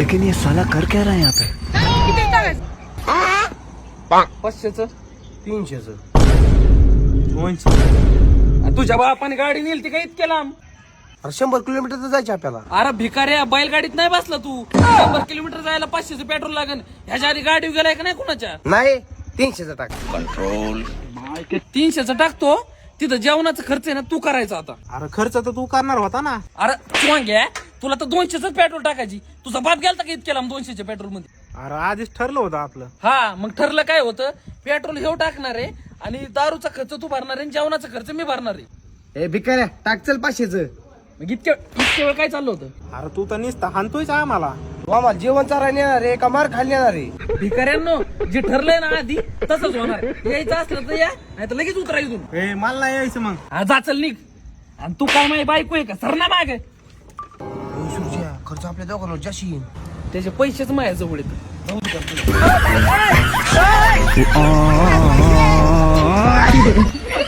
लेकिन ये साला कर क्या रहा है यहाँ पे? किती टाकायचं? 500चं 300चं. 200. तुझ्या बापाने गाडी नेली ती का इतक्या लांब? अरे 100 किलोमीटर तर जायचे आपल्याला. अरे भिकाऱ्या, बैलगाडीत नाही बसला तू. 100 किलोमीटर जायला 500चं पेट्रोल लागन. ह्याच्या आधी गाडी गेलाय का नाही कुणाच्या? नाही 300चं टाक. 300चं टाकतो. तिथं जेवणाचा खर्च आहे ना तू करायचा आता. अरे खर्च तर तू करणार होता ना. अरे तू घ्या, तुला तर 200च पेट्रोल टाकायची. तुझा बाप गेलता का इतक्या लांब 200च्या पेट्रोल मध्ये? अरे आधीच ठरलं होतं आपलं. हा मग ठरलं काय होतं, पेट्रोल हेव टाकणार आहे आणि दारूचा खर्च तू भरणार आहे आणि जेवणाचा खर्च मी भरणार आहे. ए भिकाऱ्या टाक चल 500चं. मग इतक्या वेळ काय चाललं होतं? अरे तू तर नुसतं हाणतोयच आम्हाला. तू आम्हाला जेवण चारायला येणार आहे का मार खायला येणार आहे? भिकाऱ्यांनो, जे ठरलंय ना आधी तसंच होणार. यायचं असलं तर या, नाही तर लगेच उतरा इथून. ए मला नाही यायचं मग. हा जा चल निघ. आणि तू काय माझी बायको आहे का? सरना माग. सूर्या खर्च आपल्या दोघांवर जाशी येईन. त्याचे पैसेच माझ्या जवळ येत.